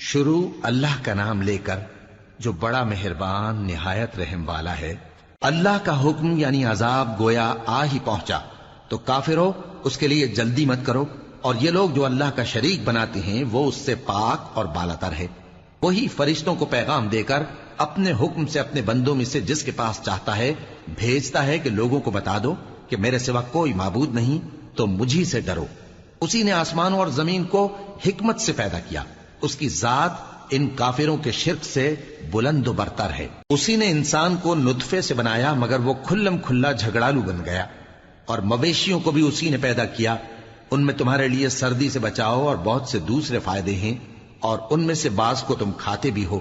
شروع اللہ کا نام لے کر جو بڑا مہربان نہایت رحم والا ہے۔ اللہ کا حکم یعنی عذاب گویا آ ہی پہنچا تو کافرو اس کے لیے جلدی مت کرو، اور یہ لوگ جو اللہ کا شریک بناتے ہیں وہ اس سے پاک اور بالاتر ہے۔ وہی فرشتوں کو پیغام دے کر اپنے حکم سے اپنے بندوں میں سے جس کے پاس چاہتا ہے بھیجتا ہے کہ لوگوں کو بتا دو کہ میرے سوا کوئی معبود نہیں، تو مجھی سے ڈرو۔ اسی نے آسمانوں اور زمین کو حکمت سے پیدا کیا، اس کی ذات ان کافروں کے شرک سے بلند و برتر ہے۔ اسی نے انسان کو نطفے سے بنایا مگر وہ کھلم کھلا جھگڑالو بن گیا، اور مویشیوں کو بھی اسی نے پیدا کیا، ان میں تمہارے لیے سردی سے بچاؤ اور بہت سے دوسرے فائدے ہیں، اور ان میں سے بعض کو تم کھاتے بھی ہو،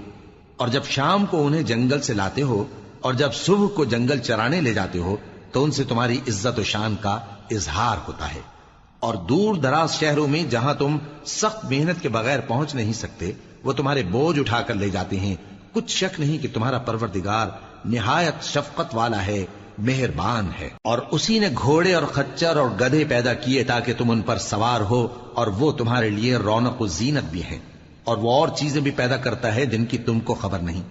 اور جب شام کو انہیں جنگل سے لاتے ہو اور جب صبح کو جنگل چرانے لے جاتے ہو تو ان سے تمہاری عزت و شان کا اظہار ہوتا ہے۔ اور دور دراز شہروں میں جہاں تم سخت محنت کے بغیر پہنچ نہیں سکتے وہ تمہارے بوجھ اٹھا کر لے جاتے ہیں۔ کچھ شک نہیں کہ تمہارا پروردگار نہایت شفقت والا ہے، مہربان ہے۔ اور اسی نے گھوڑے اور خچر اور گدھے پیدا کیے تاکہ تم ان پر سوار ہو، اور وہ تمہارے لیے رونق و زینت بھی ہیں، اور وہ اور چیزیں بھی پیدا کرتا ہے جن کی تم کو خبر نہیں۔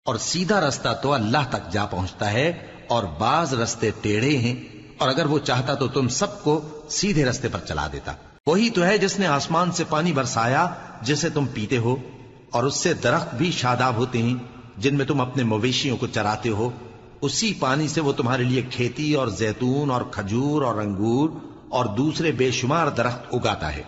اور سیدھا رستہ تو اللہ تک جا پہنچتا ہے، اور بعض رستے ٹیڑھے ہیں، اور اگر وہ چاہتا تو تم سب کو سیدھے رستے پر چلا دیتا۔ وہی تو ہے جس نے آسمان سے پانی برسایا جسے تم پیتے ہو، اور اس سے درخت بھی شاداب ہوتے ہیں جن میں تم اپنے مویشیوں کو چراتے ہو۔ اسی پانی سے وہ تمہارے لیے کھیتی اور زیتون اور کھجور اور انگور اور دوسرے بے شمار درخت اگاتا ہے،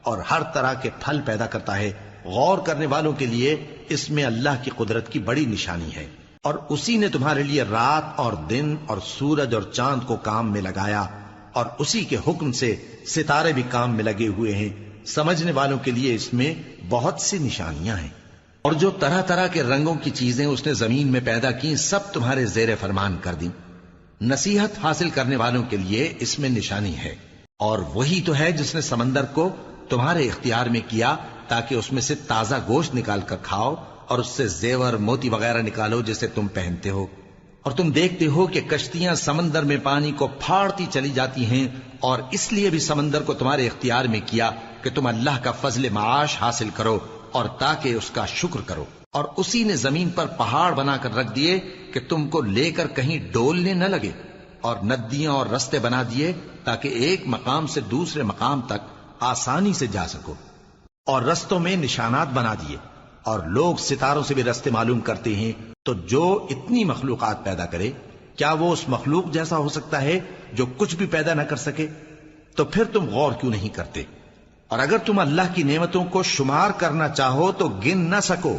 اور ہر طرح کے پھل پیدا کرتا ہے۔ غور کرنے والوں کے لیے اس میں اللہ کی قدرت کی بڑی نشانی ہے۔ اور اسی نے تمہارے لیے رات اور دن اور سورج اور چاند کو کام میں لگایا، اور اسی کے حکم سے ستارے بھی کام میں لگے ہوئے ہیں۔ سمجھنے والوں کے لیے اس میں بہت سی نشانیاں ہیں۔ اور جو طرح طرح کے رنگوں کی چیزیں اس نے زمین میں پیدا کی سب تمہارے زیر فرمان کر دیں۔ نصیحت حاصل کرنے والوں کے لیے اس میں نشانی ہے۔ اور وہی تو ہے جس نے سمندر کو تمہارے اختیار میں کیا تاکہ اس میں سے تازہ گوشت نکال کر کھاؤ، اور اس سے زیور موتی وغیرہ نکالو جسے تم پہنتے ہو۔ اور تم دیکھتے ہو کہ کشتیاں سمندر میں پانی کو پھاڑتی چلی جاتی ہیں، اور اس لیے بھی سمندر کو تمہارے اختیار میں کیا کہ تم اللہ کا فضل معاش حاصل کرو اور تاکہ اس کا شکر کرو۔ اور اسی نے زمین پر پہاڑ بنا کر رکھ دیے کہ تم کو لے کر کہیں ڈولنے نہ لگے، اور ندیاں اور رستے بنا دیے تاکہ ایک مقام سے دوسرے مقام تک آسانی سے جا سکو، اور رستوں میں نشانات بنا دیے۔ اور لوگ ستاروں سے بھی رستے معلوم کرتے ہیں۔ تو جو اتنی مخلوقات پیدا کرے کیا وہ اس مخلوق جیسا ہو سکتا ہے جو کچھ بھی پیدا نہ کر سکے؟ تو پھر تم غور کیوں نہیں کرتے؟ اور اگر تم اللہ کی نعمتوں کو شمار کرنا چاہو تو گن نہ سکو۔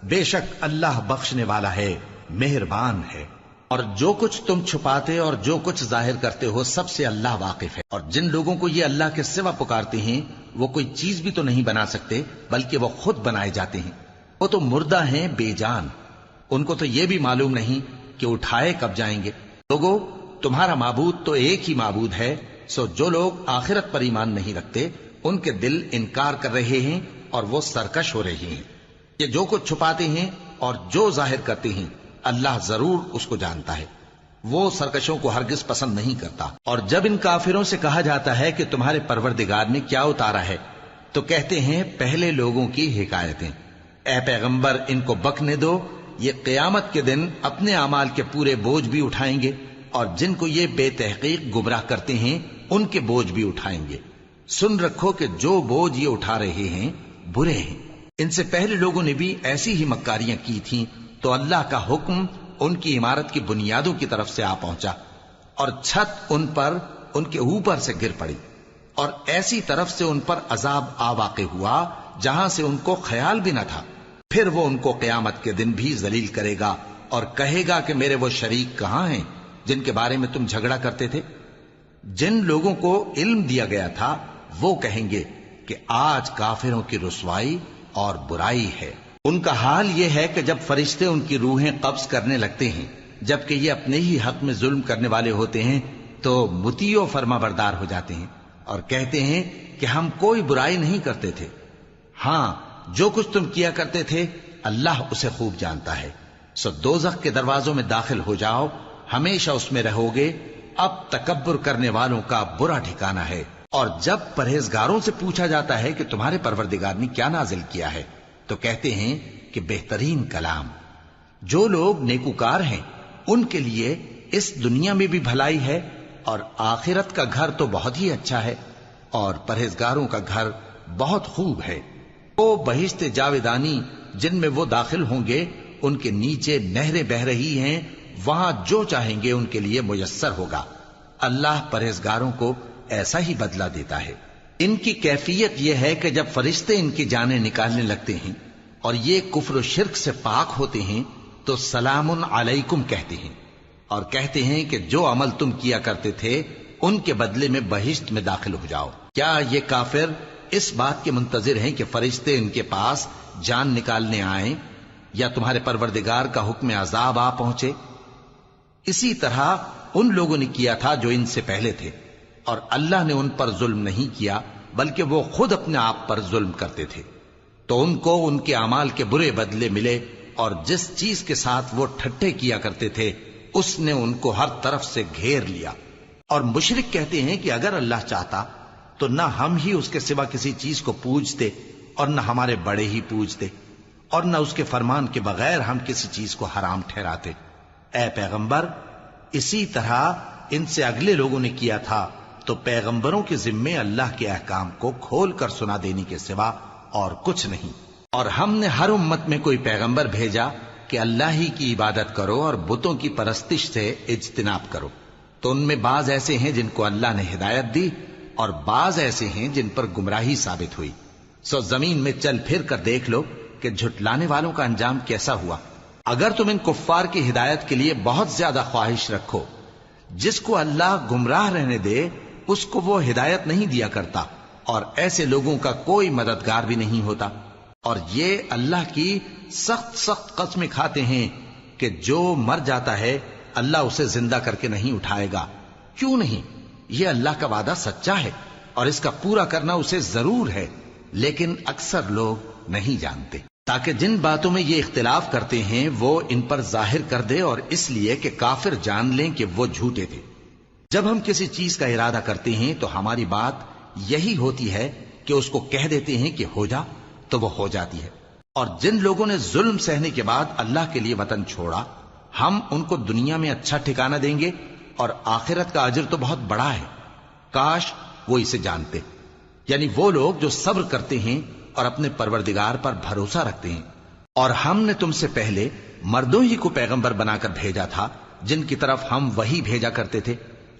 بے شک اللہ بخشنے والا ہے، مہربان ہے۔ اور جو کچھ تم چھپاتے اور جو کچھ ظاہر کرتے ہو سب سے اللہ واقف ہے۔ اور جن لوگوں کو یہ اللہ کے سوا پکارتے ہیں وہ کوئی چیز بھی تو نہیں بنا سکتے بلکہ وہ خود بنائے جاتے ہیں۔ وہ تو مردہ ہیں بے جان، ان کو تو یہ بھی معلوم نہیں کہ اٹھائے کب جائیں گے۔ لوگو تمہارا معبود تو ایک ہی معبود ہے، سو جو لوگ آخرت پر ایمان نہیں رکھتے ان کے دل انکار کر رہے ہیں اور وہ سرکش ہو رہے ہیں۔ یہ جو کچھ چھپاتے ہیں اور جو ظاہر کرتے ہیں اللہ ضرور اس کو جانتا ہے، وہ سرکشوں کو ہرگز پسند نہیں کرتا۔ اور جب ان کافروں سے کہا جاتا ہے کہ تمہارے پروردگار نے کیا اتارا ہے تو کہتے ہیں پہلے لوگوں کی حکایتیں۔ اے پیغمبر ان کو بکنے دو، یہ قیامت کے دن اپنے اعمال کے پورے بوجھ بھی اٹھائیں گے، اور جن کو یہ بے تحقیق گمراہ کرتے ہیں ان کے بوجھ بھی اٹھائیں گے۔ سن رکھو کہ جو بوجھ یہ اٹھا رہے ہیں برے ہیں۔ ان سے پہلے لوگوں نے بھی ایسی ہی مکاریاں کی تھیں تو اللہ کا حکم ان کی عمارت کی بنیادوں کی طرف سے آ پہنچا، اور چھت ان پر ان کے اوپر سے گر پڑی، اور ایسی طرف سے ان پر عذاب آ واقع ہوا جہاں سے ان کو خیال بھی نہ تھا۔ پھر وہ ان کو قیامت کے دن بھی ذلیل کرے گا اور کہے گا کہ میرے وہ شریک کہاں ہیں جن کے بارے میں تم جھگڑا کرتے تھے؟ جن لوگوں کو علم دیا گیا تھا وہ کہیں گے کہ آج کافروں کی رسوائی اور برائی ہے۔ ان کا حال یہ ہے کہ جب فرشتے ان کی روحیں قبض کرنے لگتے ہیں جبکہ یہ اپنے ہی حق میں ظلم کرنے والے ہوتے ہیں تو مطیع و فرما بردار ہو جاتے ہیں اور کہتے ہیں کہ ہم کوئی برائی نہیں کرتے تھے۔ ہاں جو کچھ تم کیا کرتے تھے اللہ اسے خوب جانتا ہے۔ سو دوزخ کے دروازوں میں داخل ہو جاؤ، ہمیشہ اس میں رہو گے، اب تکبر کرنے والوں کا برا ٹھکانہ ہے۔ اور جب پرہیزگاروں سے پوچھا جاتا ہے کہ تمہارے پروردگار نے کیا نازل کیا ہے تو کہتے ہیں کہ بہترین کلام. جو لوگ نیکوکار ہیں ان کے لیے اس دنیا میں بھی بھلائی ہے اور آخرت کا گھر تو بہت ہی اچھا ہے، اور پرہیزگاروں کا گھر بہت خوب ہے. وہ بہشت جاویدانی جن میں وہ داخل ہوں گے، ان کے نیچے نہریں بہہ رہی ہیں، وہاں جو چاہیں گے ان کے لیے میسر ہوگا. اللہ پرہیزگاروں کو ایسا ہی بدلہ دیتا ہے. ان کی کیفیت یہ ہے کہ جب فرشتے ان کی جانیں نکالنے لگتے ہیں اور یہ کفر و شرک سے پاک ہوتے ہیں تو سلام علیکم کہتے ہیں، اور کہتے ہیں کہ جو عمل تم کیا کرتے تھے ان کے بدلے میں بہشت میں داخل ہو جاؤ. کیا یہ کافر اس بات کے منتظر ہیں کہ فرشتے ان کے پاس جان نکالنے آئیں یا تمہارے پروردگار کا حکم عذاب آ پہنچے؟ اسی طرح ان لوگوں نے کیا تھا جو ان سے پہلے تھے، اور اللہ نے ان پر ظلم نہیں کیا بلکہ وہ خود اپنے آپ پر ظلم کرتے تھے. تو ان کو ان کے اعمال کے برے بدلے ملے، اور جس چیز کے ساتھ وہ ٹھٹھے کیا کرتے تھے اس نے ان کو ہر طرف سے گھیر لیا. اور مشرک کہتے ہیں کہ اگر اللہ چاہتا تو نہ ہم ہی اس کے سوا کسی چیز کو پوجتے اور نہ ہمارے بڑے ہی پوجتے، اور نہ اس کے فرمان کے بغیر ہم کسی چیز کو حرام ٹھہراتے. اے پیغمبر، اسی طرح ان سے اگلے لوگوں نے کیا تھا، تو پیغمبروں کے ذمے اللہ کے احکام کو کھول کر سنا دینے کے سوا اور کچھ نہیں. اور ہم نے ہر امت میں کوئی پیغمبر بھیجا کہ اللہ ہی کی عبادت کرو اور بتوں کی پرستش سے اجتناب کرو. تو ان میں بعض ایسے ہیں جن کو اللہ نے ہدایت دی اور بعض ایسے ہیں جن پر گمراہی ثابت ہوئی. سو زمین میں چل پھر کر دیکھ لو کہ جھٹلانے والوں کا انجام کیسا ہوا. اگر تم ان کفار کی ہدایت کے لیے بہت زیادہ خواہش رکھو، جس کو اللہ گمراہ رہنے دے اس کو وہ ہدایت نہیں دیا کرتا، اور ایسے لوگوں کا کوئی مددگار بھی نہیں ہوتا. اور یہ اللہ کی سخت سخت قسمیں کھاتے ہیں کہ جو مر جاتا ہے اللہ اسے زندہ کر کے نہیں اٹھائے گا. کیوں نہیں؟ یہ اللہ کا وعدہ سچا ہے اور اس کا پورا کرنا اسے ضرور ہے، لیکن اکثر لوگ نہیں جانتے. تاکہ جن باتوں میں یہ اختلاف کرتے ہیں وہ ان پر ظاہر کر دے، اور اس لیے کہ کافر جان لیں کہ وہ جھوٹے تھے. جب ہم کسی چیز کا ارادہ کرتے ہیں تو ہماری بات یہی ہوتی ہے کہ اس کو کہہ دیتے ہیں کہ ہو جا، تو وہ ہو جاتی ہے. اور جن لوگوں نے ظلم سہنے کے بعد اللہ کے لیے وطن چھوڑا، ہم ان کو دنیا میں اچھا ٹھکانہ دیں گے اور آخرت کا اجر تو بہت بڑا ہے. کاش وہ اسے جانتے. یعنی وہ لوگ جو صبر کرتے ہیں اور اپنے پروردگار پر بھروسہ رکھتے ہیں. اور ہم نے تم سے پہلے مردوں ہی کو پیغمبر بنا کر بھیجا تھا جن کی طرف ہم وہی بھیجا کرتے تھے.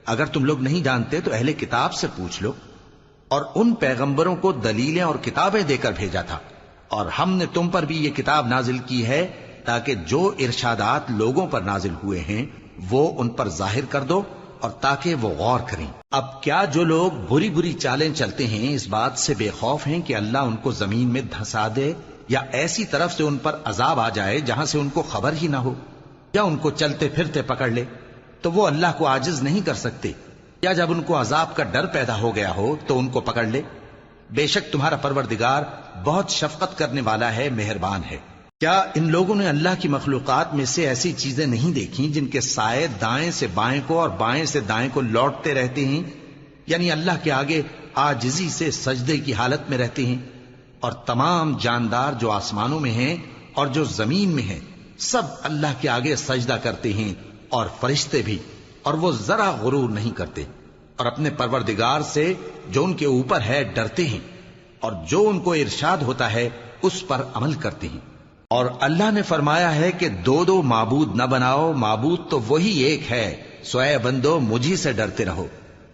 اگر تم لوگ نہیں جانتے تو اہل کتاب سے پوچھ لو. اور ان پیغمبروں کو دلیلیں اور کتابیں دے کر بھیجا تھا، اور ہم نے تم پر بھی یہ کتاب نازل کی ہے تاکہ جو ارشادات لوگوں پر نازل ہوئے ہیں وہ ان پر ظاہر کر دو، اور تاکہ وہ غور کریں. اب کیا جو لوگ بری بری چالیں چلتے ہیں اس بات سے بے خوف ہیں کہ اللہ ان کو زمین میں دھسا دے، یا ایسی طرف سے ان پر عذاب آ جائے جہاں سے ان کو خبر ہی نہ ہو، یا ان کو چلتے پھرتے پکڑ لے تو وہ اللہ کو عاجز نہیں کر سکتے، یا جب ان کو عذاب کا ڈر پیدا ہو گیا ہو تو ان کو پکڑ لے؟ بے شک تمہارا پروردگار بہت شفقت کرنے والا ہے، مہربان ہے. کیا ان لوگوں نے اللہ کی مخلوقات میں سے ایسی چیزیں نہیں دیکھی جن کے سائے دائیں سے بائیں کو اور بائیں سے دائیں کو لوٹتے رہتے ہیں؟ یعنی اللہ کے آگے عاجزی سے سجدے کی حالت میں رہتے ہیں. اور تمام جاندار جو آسمانوں میں ہیں اور جو زمین میں ہیں سب اللہ کے آگے سجدہ کرتے ہیں، اور فرشتے بھی، اور وہ ذرا غرور نہیں کرتے، اور اپنے پروردگار سے جو ان کے اوپر ہے ڈرتے ہیں، اور جو ان کو ارشاد ہوتا ہے اس پر عمل کرتے ہیں. اور اللہ نے فرمایا ہے کہ دو دو معبود نہ بناؤ، معبود تو وہی ایک ہے، سو اے بندو مجھی سے ڈرتے رہو.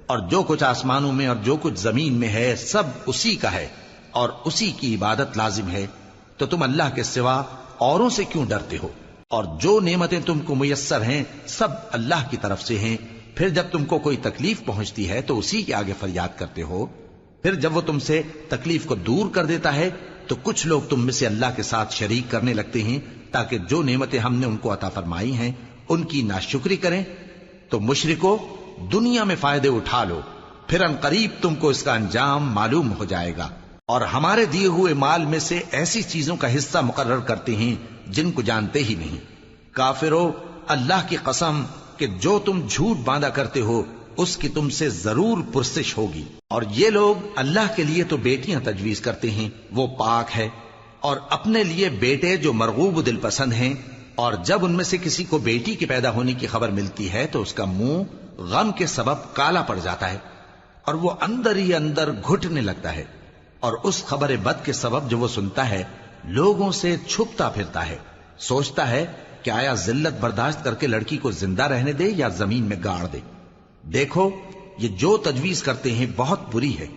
اور جو کچھ آسمانوں میں اور جو کچھ زمین میں ہے سب اسی کا ہے، اور اسی کی عبادت لازم ہے. تو تم اللہ کے سوا اوروں سے کیوں ڈرتے ہو؟ اور جو نعمتیں تم کو میسر ہیں سب اللہ کی طرف سے ہیں. پھر جب تم کو کوئی تکلیف پہنچتی ہے تو اسی کے آگے فریاد کرتے ہو. پھر جب وہ تم سے تکلیف کو دور کر دیتا ہے تو کچھ لوگ تم میں سے اللہ کے ساتھ شریک کرنے لگتے ہیں تاکہ جو نعمتیں ہم نے ان کو عطا فرمائی ہیں ان کی ناشکری کریں. تو مشرکو، دنیا میں فائدے اٹھا لو، پھر ان قریب تم کو اس کا انجام معلوم ہو جائے گا. اور ہمارے دیے ہوئے مال میں سے ایسی چیزوں کا حصہ مقرر کرتے ہیں جن کو جانتے ہی نہیں. کافرو، اللہ کی قسم کہ جو تم جھوٹ باندھا کرتے ہو اس کی تم سے ضرور پرسش ہوگی. اور یہ لوگ اللہ کے لیے تو بیٹیاں تجویز کرتے ہیں، وہ پاک ہے، اور اپنے لیے بیٹے جو مرغوب دل پسند ہیں، اور جب ان میں سے کسی کو بیٹی کے پیدا ہونے کی خبر ملتی ہے تو اس کا منہ غم کے سبب کالا پڑ جاتا ہے اور وہ اندر ہی اندر گھٹنے لگتا ہے، اور اس خبر بد کے سبب جو وہ سنتا ہے لوگوں سے چھپتا پھرتا ہے، سوچتا ہے کہ آیا ذلت برداشت کر کے لڑکی کو زندہ رہنے دے یا زمین میں گاڑ دے۔ دیکھو یہ جو تجویز کرتے ہیں بہت بری ہے۔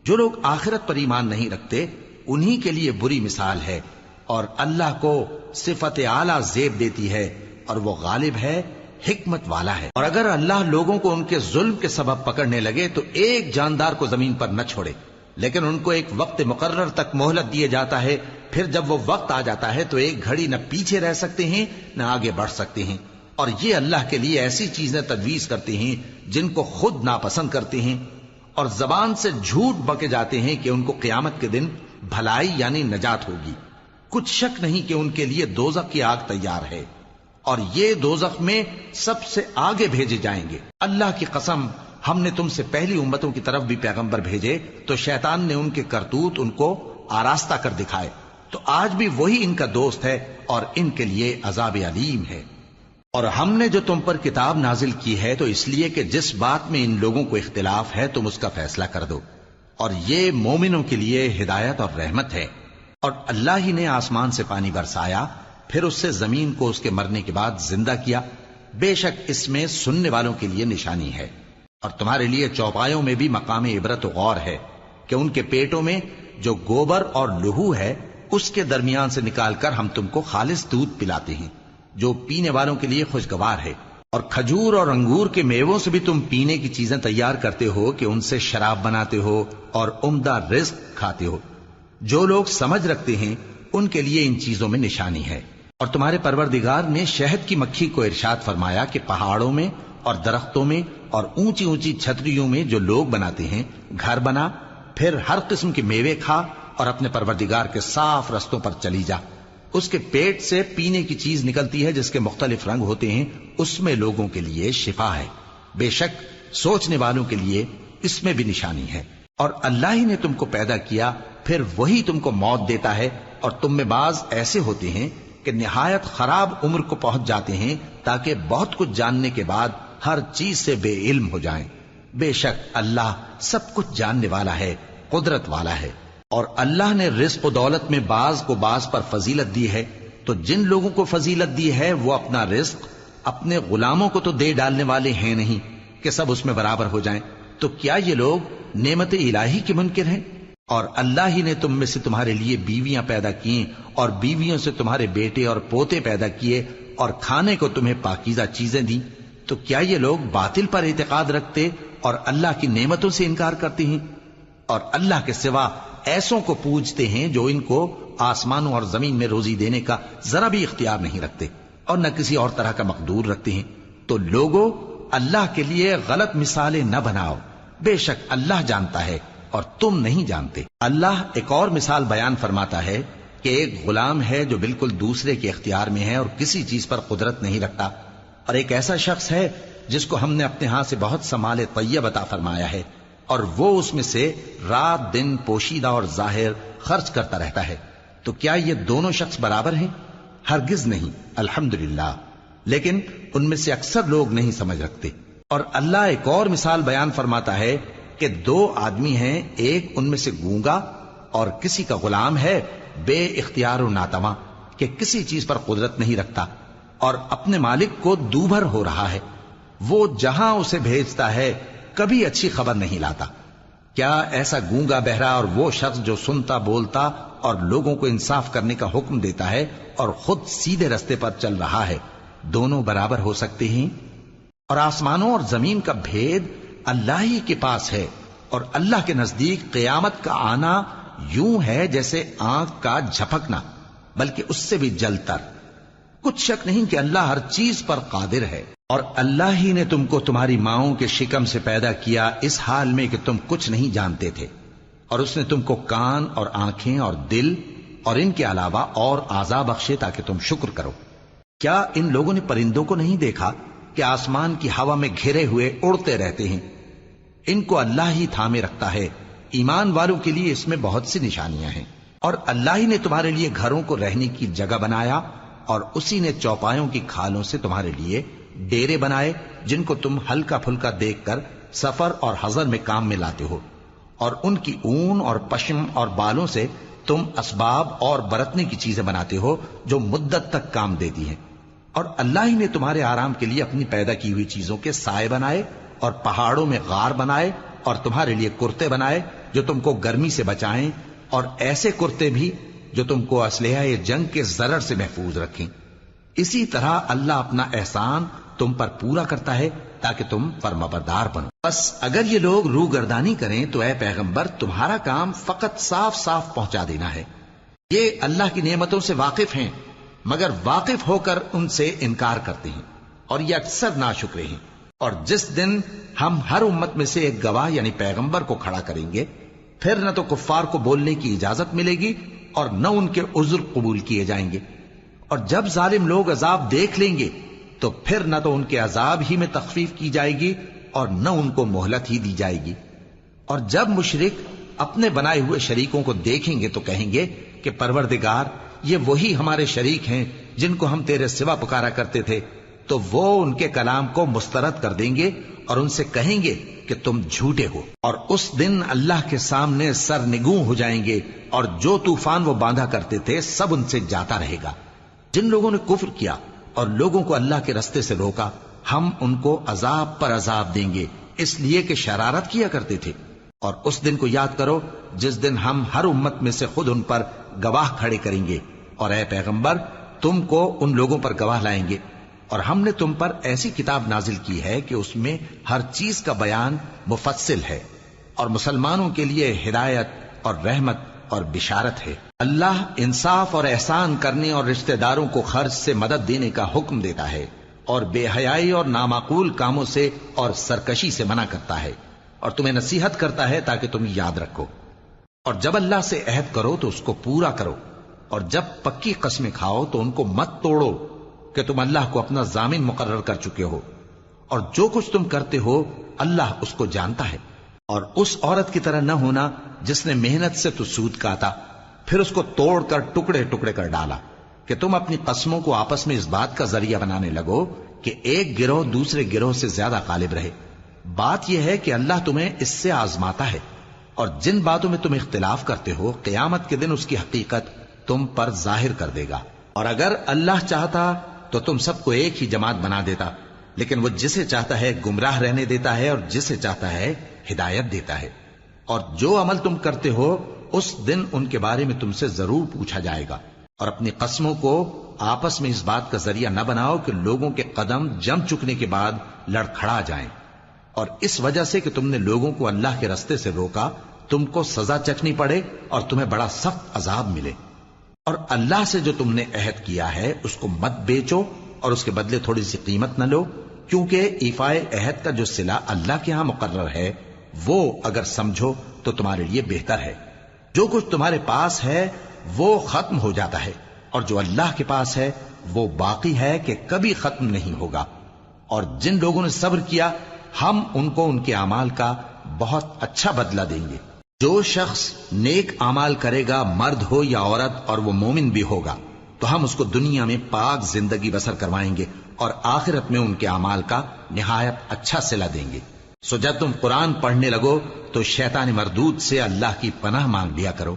جو لوگ آخرت پر ایمان نہیں رکھتے انہی کے لیے بری مثال ہے، اور اللہ کو صفت اعلیٰ زیب دیتی ہے، اور وہ غالب ہے، حکمت والا ہے۔ اور اگر اللہ لوگوں کو ان کے ظلم کے سبب پکڑنے لگے تو ایک جاندار کو زمین پر نہ چھوڑے، لیکن ان کو ایک وقت مقرر تک مہلت دیے جاتا ہے، پھر جب وہ وقت آ جاتا ہے تو ایک گھڑی نہ پیچھے رہ سکتے ہیں نہ آگے بڑھ سکتے ہیں۔ اور یہ اللہ کے لیے ایسی چیزیں تجویز کرتے ہیں جن کو خود ناپسند کرتے ہیں، اور زبان سے جھوٹ بکے جاتے ہیں کہ ان کو قیامت کے دن بھلائی یعنی نجات ہوگی۔ کچھ شک نہیں کہ ان کے لیے دوزخ کی آگ تیار ہے، اور یہ دوزخ میں سب سے آگے بھیجے جائیں گے۔ اللہ کی قسم، ہم نے تم سے پہلی امتوں کی طرف بھی پیغمبر بھیجے تو شیطان نے ان کے کرتوت ان کو آراستہ کر دکھائے، تو آج بھی وہی ان کا دوست ہے اور ان کے لیے عذاب علیم ہے۔ اور ہم نے جو تم پر کتاب نازل کی ہے تو اس لیے کہ جس بات میں ان لوگوں کو اختلاف ہے تم اس کا فیصلہ کر دو، اور یہ مومنوں کے لیے ہدایت اور رحمت ہے۔ اور اللہ ہی نے آسمان سے پانی برسایا، پھر اس سے زمین کو اس کے مرنے کے بعد زندہ کیا، بے شک اس میں سننے والوں کے لیے نشانی ہے۔ اور تمہارے لیے چوپایوں میں بھی مقام عبرت و غور ہے کہ ان کے پیٹوں میں جو گوبر اور لہو ہے اس کے درمیان سے نکال کر ہم تم کو خالص دودھ پلاتے ہیں جو پینے والوں کے لیے خوشگوار ہے، اور کھجور اور انگور کے میووں سے بھی تم پینے کی چیزیں تیار کرتے ہو کہ ان سے شراب بناتے ہو اور عمدہ رزق کھاتے ہو۔ جو لوگ سمجھ رکھتے ہیں ان کے لیے ان چیزوں میں نشانی ہے۔ اور تمہارے پروردگار نے شہد کی مکھی کو ارشاد فرمایا کہ پہاڑوں میں اور درختوں میں اور اونچی اونچی چھتریوں میں جو لوگ بناتے ہیں گھر بنا، پھر ہر قسم کے میوے کھا اور اپنے پروردگار کے صاف رستوں پر چلی جا۔ اس کے پیٹ سے پینے کی چیز نکلتی ہے جس کے مختلف رنگ ہوتے ہیں، اس میں لوگوں کے لیے شفا ہے، بے شک سوچنے والوں کے لیے اس میں بھی نشانی ہے۔ اور اللہ ہی نے تم کو پیدا کیا، پھر وہی تم کو موت دیتا ہے، اور تم میں بعض ایسے ہوتے ہیں کہ نہایت خراب عمر کو پہنچ جاتے ہیں تاکہ بہت کچھ جاننے کے بعد ہر چیز سے بے علم ہو جائیں۔ بے شک اللہ سب کچھ جاننے والا ہے، قدرت والا ہے۔ اور اللہ نے رزق و دولت میں بعض کو بعض پر فضیلت دی ہے، تو جن لوگوں کو فضیلت دی ہے وہ اپنا رزق اپنے غلاموں کو تو دے ڈالنے والے ہیں نہیں کہ سب اس میں برابر ہو جائیں، تو کیا یہ لوگ نعمت الہی کے منکر ہیں؟ اور اللہ ہی نے تم میں سے تمہارے لیے بیویاں پیدا کی اور بیویوں سے تمہارے بیٹے اور پوتے پیدا کیے اور کھانے کو تمہیں پاکیزہ چیزیں دیں، تو کیا یہ لوگ باطل پر اعتقاد رکھتے اور اللہ کی نعمتوں سے انکار کرتے ہیں؟ اور اللہ کے سوا ایسوں کو پوجتے ہیں جو ان کو آسمانوں اور زمین میں روزی دینے کا ذرا بھی اختیار نہیں رکھتے اور نہ کسی اور طرح کا مقدور رکھتے ہیں۔ تو لوگوں اللہ کے لیے غلط مثالیں نہ بناؤ، بے شک اللہ جانتا ہے اور تم نہیں جانتے۔ اللہ ایک اور مثال بیان فرماتا ہے کہ ایک غلام ہے جو بالکل دوسرے کے اختیار میں ہے اور کسی چیز پر قدرت نہیں رکھتا، اور ایک ایسا شخص ہے جس کو ہم نے اپنے ہاں سے بہت سا مال طیب عطا فرمایا ہے اور وہ اس میں سے رات دن پوشیدہ اور ظاہر خرچ کرتا رہتا ہے، تو کیا یہ دونوں شخص برابر ہیں؟ ہرگز نہیں، الحمدللہ، لیکن ان میں سے اکثر لوگ نہیں سمجھ رکھتے۔ اور اللہ ایک اور مثال بیان فرماتا ہے کہ دو آدمی ہیں، ایک ان میں سے گونگا اور کسی کا غلام ہے بے اختیار و ناتواں کہ کسی چیز پر قدرت نہیں رکھتا اور اپنے مالک کو دوبھر ہو رہا ہے، وہ جہاں اسے بھیجتا ہے کبھی اچھی خبر نہیں لاتا۔ کیا ایسا گونگا بہرا اور وہ شخص جو سنتا بولتا اور لوگوں کو انصاف کرنے کا حکم دیتا ہے اور خود سیدھے رستے پر چل رہا ہے، دونوں برابر ہو سکتے ہیں؟ اور آسمانوں اور زمین کا بھید اللہ ہی کے پاس ہے، اور اللہ کے نزدیک قیامت کا آنا یوں ہے جیسے آنکھ کا جھپکنا، بلکہ اس سے بھی جل تر۔ کچھ شک نہیں کہ اللہ ہر چیز پر قادر ہے۔ اور اللہ ہی نے تم کو تمہاری ماؤں کے شکم سے پیدا کیا اس حال میں کہ تم کچھ نہیں جانتے تھے، اور اس نے تم کو کان اور آنکھیں اور دل اور ان کے علاوہ اور اعضاء بخشے تاکہ تم شکر کرو۔ کیا ان لوگوں نے پرندوں کو نہیں دیکھا کہ آسمان کی ہوا میں گھرے ہوئے اڑتے رہتے ہیں؟ ان کو اللہ ہی تھامے رکھتا ہے۔ ایمان والوں کے لیے اس میں بہت سی نشانیاں ہیں۔ اور اللہ ہی نے تمہارے لیے گھروں کو رہنے کی جگہ بنایا، اور اسی نے چوپایوں کی کھالوں سے تمہارے لیے ڈیرے بنائے جن کو تم ہلکا پھلکا دیکھ کر سفر اور حضر میں کام میں لاتے ہو، اور ان کی اون اور پشم اور بالوں سے تم اسباب اور برتنے کی چیزیں بناتے ہو جو مدت تک کام دیتی ہیں۔ اور اللہ ہی نے تمہارے آرام کے لیے اپنی پیدا کی ہوئی چیزوں کے سائے بنائے، اور پہاڑوں میں غار بنائے، اور تمہارے لیے کرتے بنائے جو تم کو گرمی سے بچائیں، اور ایسے کرتے بھی جو تم کو اسلحہ جنگ کے ضرر سے محفوظ رکھیں۔ اسی طرح اللہ اپنا احسان تم پر پورا کرتا ہے تاکہ تم فرمانبردار بنو۔ بس اگر یہ لوگ روگردانی کریں تو اے پیغمبر تمہارا کام فقط صاف صاف پہنچا دینا ہے۔ یہ اللہ کی نعمتوں سے واقف ہیں مگر واقف ہو کر ان سے انکار کرتے ہیں، اور یہ اکثر ناشکرے ہیں۔ اور جس دن ہم ہر امت میں سے ایک گواہ یعنی پیغمبر کو کھڑا کریں گے، پھر نہ تو کفار کو بولنے کی اجازت ملے گی اور نہ ان کے عذر قبول کیے جائیں گے۔ اور جب ظالم لوگ عذاب دیکھ لیں گے تو پھر نہ تو ان کے عذاب ہی میں تخفیف کی جائے گی اور نہ ان کو مہلت ہی دی جائے گی۔ اور جب مشرک اپنے بنائے ہوئے شریکوں کو دیکھیں گے تو کہیں گے کہ پروردگار، یہ وہی ہمارے شریک ہیں جن کو ہم تیرے سوا پکارا کرتے تھے، تو وہ ان کے کلام کو مسترد کر دیں گے اور ان سے کہیں گے کہ تم جھوٹے ہو۔ اور اس دن اللہ کے سامنے سرنگوں ہو جائیں گے، اور جو طوفان وہ باندھا کرتے تھے سب ان سے جاتا رہے گا۔ جن لوگوں نے کفر کیا اور لوگوں کو اللہ کے رستے سے روکا، ہم ان کو عذاب پر عذاب دیں گے اس لیے کہ شرارت کیا کرتے تھے۔ اور اس دن کو یاد کرو جس دن ہم ہر امت میں سے خود ان پر گواہ کھڑے کریں گے، اور اے پیغمبر تم کو ان لوگوں پر گواہ لائیں گے۔ اور ہم نے تم پر ایسی کتاب نازل کی ہے کہ اس میں ہر چیز کا بیان مفصل ہے، اور مسلمانوں کے لیے ہدایت اور رحمت اور بشارت ہے۔ اللہ انصاف اور احسان کرنے اور رشتہ داروں کو خرچ سے مدد دینے کا حکم دیتا ہے، اور بے حیائی اور نامعقول کاموں سے اور سرکشی سے منع کرتا ہے، اور تمہیں نصیحت کرتا ہے تاکہ تم یاد رکھو۔ اور جب اللہ سے عہد کرو تو اس کو پورا کرو، اور جب پکی قسمیں کھاؤ تو ان کو مت توڑو کہ تم اللہ کو اپنا ضامن مقرر کر چکے ہو، اور جو کچھ تم کرتے ہو اللہ اس کو جانتا ہے۔ اور اس عورت کی طرح نہ ہونا جس نے محنت سے تو سود کاتا پھر اس کو توڑ کر ٹکڑے ٹکڑے کر ڈالا، کہ تم اپنی قسموں کو آپس میں اس بات کا ذریعہ بنانے لگو کہ ایک گروہ دوسرے گروہ سے زیادہ غالب رہے۔ بات یہ ہے کہ اللہ تمہیں اس سے آزماتا ہے، اور جن باتوں میں تم اختلاف کرتے ہو قیامت کے دن اس کی حقیقت تم پر ظاہر کر دے گا۔ اور اگر اللہ چاہتا تو تم سب کو ایک ہی جماعت بنا دیتا، لیکن وہ جسے چاہتا ہے گمراہ رہنے دیتا ہے اور جسے چاہتا ہے ہدایت دیتا ہے۔ اور جو عمل تم کرتے ہو اس دن ان کے بارے میں تم سے ضرور پوچھا جائے گا۔ اور اپنی قسموں کو آپس میں اس بات کا ذریعہ نہ بناؤ کہ لوگوں کے قدم جم چکنے کے بعد لڑکھڑا جائیں، اور اس وجہ سے کہ تم نے لوگوں کو اللہ کے رستے سے روکا تم کو سزا چکھنی پڑے اور تمہیں بڑا سخت عذاب ملے۔ اور اللہ سے جو تم نے عہد کیا ہے اس کو مت بیچو اور اس کے بدلے تھوڑی سی قیمت نہ لو، کیونکہ ایفائے عہد کا جو صلہ اللہ کے ہاں مقرر ہے وہ اگر سمجھو تو تمہارے لیے بہتر ہے۔ جو کچھ تمہارے پاس ہے وہ ختم ہو جاتا ہے، اور جو اللہ کے پاس ہے وہ باقی ہے کہ کبھی ختم نہیں ہوگا۔ اور جن لوگوں نے صبر کیا ہم ان کو ان کے اعمال کا بہت اچھا بدلہ دیں گے۔ جو شخص نیک اعمال کرے گا مرد ہو یا عورت اور وہ مومن بھی ہوگا تو ہم اس کو دنیا میں پاک زندگی بسر کروائیں گے اور آخرت میں ان کے اعمال کا نہایت اچھا صلہ دیں گے۔ سو جب تم قرآن پڑھنے لگو تو شیطان مردود سے اللہ کی پناہ مانگ لیا کرو۔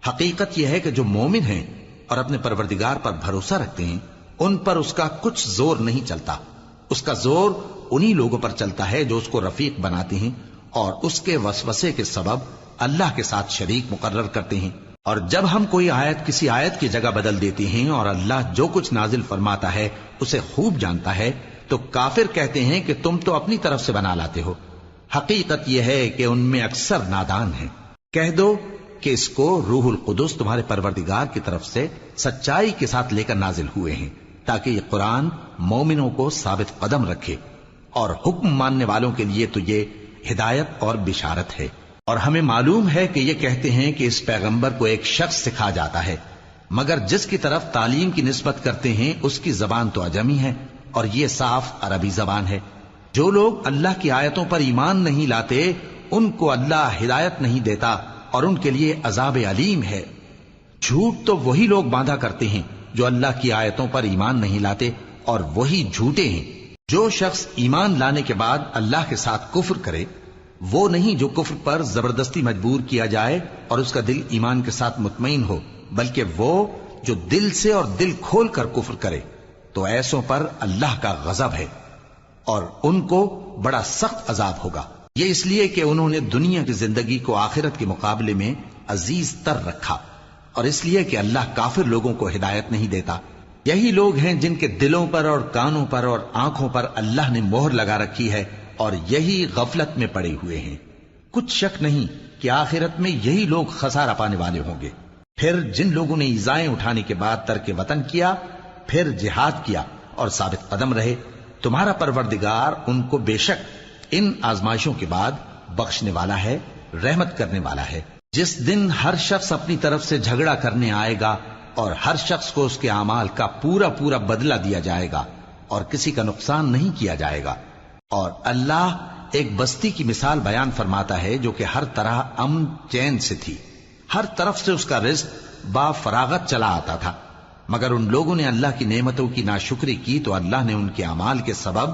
حقیقت یہ ہے کہ جو مومن ہیں اور اپنے پروردگار پر بھروسہ رکھتے ہیں ان پر اس کا کچھ زور نہیں چلتا۔ اس کا زور انہی لوگوں پر چلتا ہے جو اس کو رفیق بناتے ہیں اور اس کے وسوسے کے سبب اللہ کے ساتھ شریک مقرر کرتے ہیں۔ اور جب ہم کوئی آیت کسی آیت کی جگہ بدل دیتے ہیں اور اللہ جو کچھ نازل فرماتا ہے اسے خوب جانتا ہے تو کافر کہتے ہیں کہ تم تو اپنی طرف سے بنا لاتے ہو۔ حقیقت یہ ہے کہ ان میں اکثر نادان ہیں۔ کہہ دو کہ اس کو روح القدس تمہارے پروردگار کی طرف سے سچائی کے ساتھ لے کر نازل ہوئے ہیں تاکہ یہ قرآن مومنوں کو ثابت قدم رکھے، اور حکم ماننے والوں کے لیے تو یہ ہدایت اور بشارت ہے۔ اور ہمیں معلوم ہے کہ یہ کہتے ہیں کہ اس پیغمبر کو ایک شخص سکھا جاتا ہے، مگر جس کی طرف تعلیم کی نسبت کرتے ہیں اس کی زبان تو عجمی ہے اور یہ صاف عربی زبان ہے۔ جو لوگ اللہ کی آیتوں پر ایمان نہیں لاتے ان کو اللہ ہدایت نہیں دیتا اور ان کے لیے عذاب علیم ہے۔ جھوٹ تو وہی لوگ باندھا کرتے ہیں جو اللہ کی آیتوں پر ایمان نہیں لاتے، اور وہی جھوٹے ہیں۔ جو شخص ایمان لانے کے بعد اللہ کے ساتھ کفر کرے، وہ نہیں جو کفر پر زبردستی مجبور کیا جائے اور اس کا دل ایمان کے ساتھ مطمئن ہو، بلکہ وہ جو دل سے اور دل کھول کر کفر کرے، تو ایسوں پر اللہ کا غضب ہے اور ان کو بڑا سخت عذاب ہوگا۔ یہ اس لیے کہ انہوں نے دنیا کی زندگی کو آخرت کے مقابلے میں عزیز تر رکھا، اور اس لیے کہ اللہ کافر لوگوں کو ہدایت نہیں دیتا۔ یہی لوگ ہیں جن کے دلوں پر اور کانوں پر اور آنکھوں پر اللہ نے مہر لگا رکھی ہے، اور یہی غفلت میں پڑے ہوئے ہیں۔ کچھ شک نہیں کہ آخرت میں یہی لوگ خسارہ پانے والے ہوں گے۔ پھر جن لوگوں نے ایذائیں اٹھانے کے بعد ترک وطن کیا، پھر جہاد کیا اور ثابت قدم رہے، تمہارا پروردگار ان کو بے شک ان آزمائشوں کے بعد بخشنے والا ہے، رحمت کرنے والا ہے۔ جس دن ہر شخص اپنی طرف سے جھگڑا کرنے آئے گا اور ہر شخص کو اس کے اعمال کا پورا پورا بدلہ دیا جائے گا اور کسی کا نقصان نہیں کیا جائے گا۔ اور اللہ ایک بستی کی مثال بیان فرماتا ہے جو کہ ہر طرح امن چین سے تھی، ہر طرف سے اس کا رزق با فراغت چلا آتا تھا، مگر ان لوگوں نے اللہ کی نعمتوں کی ناشکری کی تو اللہ نے ان کے اعمال کے سبب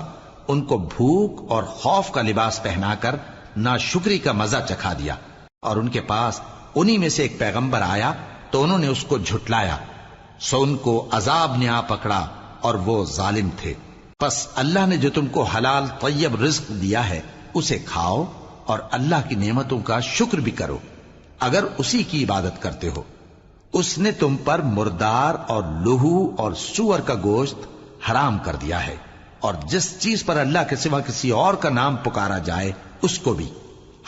ان کو بھوک اور خوف کا لباس پہنا کر ناشکری کا مزہ چکھا دیا۔ اور ان کے پاس انہی میں سے ایک پیغمبر آیا تو انہوں نے اس کو جھٹلایا، سو ان کو عذاب نے آ پکڑا اور وہ ظالم تھے۔ پس اللہ نے جو تم کو حلال طیب رزق دیا ہے اسے کھاؤ اور اللہ کی نعمتوں کا شکر بھی کرو اگر اسی کی عبادت کرتے ہو۔ اس نے تم پر مردار اور لہو اور سور کا گوشت حرام کر دیا ہے، اور جس چیز پر اللہ کے سوا کسی اور کا نام پکارا جائے اس کو بھی۔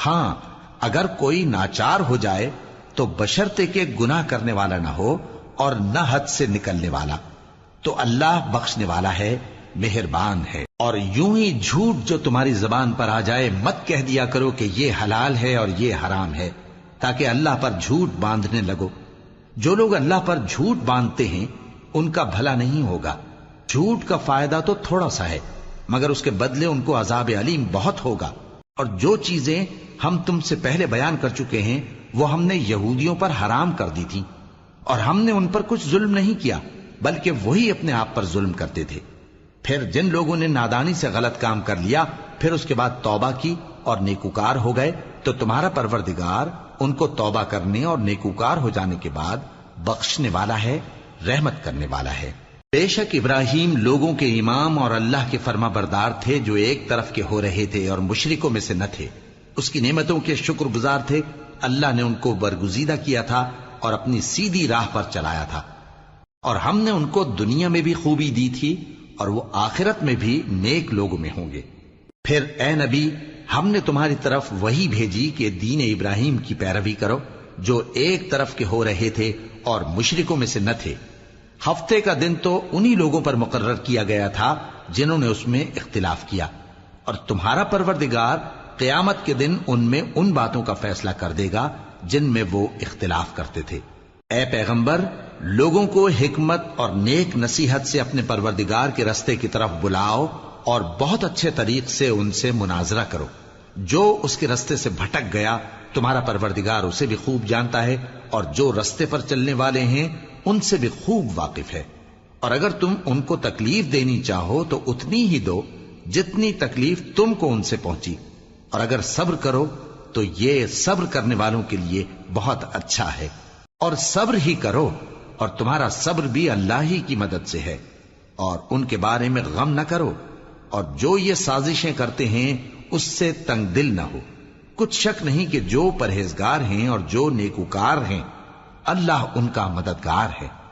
ہاں، اگر کوئی ناچار ہو جائے تو بشرطے کہ گناہ کرنے والا نہ ہو اور نہ حد سے نکلنے والا، تو اللہ بخشنے والا ہے، مہربان ہے۔ اور یوں ہی جھوٹ جو تمہاری زبان پر آ جائے مت کہہ دیا کرو کہ یہ حلال ہے اور یہ حرام ہے، تاکہ اللہ پر جھوٹ باندھنے لگو۔ جو لوگ اللہ پر جھوٹ باندھتے ہیں ان کا بھلا نہیں ہوگا۔ جھوٹ کا فائدہ تو تھوڑا سا ہے، مگر اس کے بدلے ان کو عذاب علیم بہت ہوگا۔ اور جو چیزیں ہم تم سے پہلے بیان کر چکے ہیں وہ ہم نے یہودیوں پر حرام کر دی تھی، اور ہم نے ان پر کچھ ظلم نہیں کیا بلکہ وہی اپنے آپ پر ظلم کرتے تھے۔ پھر جن لوگوں نے نادانی سے غلط کام کر لیا پھر اس کے بعد توبہ کی اور نیکوکار ہو گئے تو تمہارا پروردگار ان کو توبہ کرنے اور نیکوکار ہو جانے کے بعد بخشنے والا ہے، رحمت کرنے والا ہے۔ بے شک ابراہیم لوگوں کے امام اور اللہ کے فرما بردار تھے جو ایک طرف کے ہو رہے تھے اور مشرکوں میں سے نہ تھے۔ اس کی نعمتوں کے شکر گزار تھے۔ اللہ نے ان کو برگزیدہ کیا تھا اور اپنی سیدھی راہ پر چلایا تھا، اور ہم نے ان کو دنیا میں بھی خوبی دی تھی اور وہ آخرت میں بھی نیک لوگوں میں ہوں گے۔ پھر اے نبی، ہم نے تمہاری طرف وہی بھیجی کہ دین ابراہیم کی پیروی کرو جو ایک طرف کے ہو رہے تھے اور مشرکوں میں سے نہ تھے۔ ہفتے کا دن تو انہی لوگوں پر مقرر کیا گیا تھا جنہوں نے اس میں اختلاف کیا، اور تمہارا پروردگار قیامت کے دن ان میں ان باتوں کا فیصلہ کر دے گا جن میں وہ اختلاف کرتے تھے۔ اے پیغمبر، لوگوں کو حکمت اور نیک نصیحت سے اپنے پروردگار کے رستے کی طرف بلاؤ اور بہت اچھے طریق سے ان سے مناظرہ کرو۔ جو اس کے رستے سے بھٹک گیا تمہارا پروردگار اسے بھی خوب جانتا ہے، اور جو رستے پر چلنے والے ہیں ان سے بھی خوب واقف ہے۔ اور اگر تم ان کو تکلیف دینی چاہو تو اتنی ہی دو جتنی تکلیف تم کو ان سے پہنچی، اور اگر صبر کرو تو یہ صبر کرنے والوں کے لیے بہت اچھا ہے۔ اور صبر ہی کرو، اور تمہارا صبر بھی اللہ ہی کی مدد سے ہے، اور ان کے بارے میں غم نہ کرو، اور جو یہ سازشیں کرتے ہیں اس سے تنگ دل نہ ہو۔ کچھ شک نہیں کہ جو پرہیزگار ہیں اور جو نیکوکار ہیں اللہ ان کا مددگار ہے۔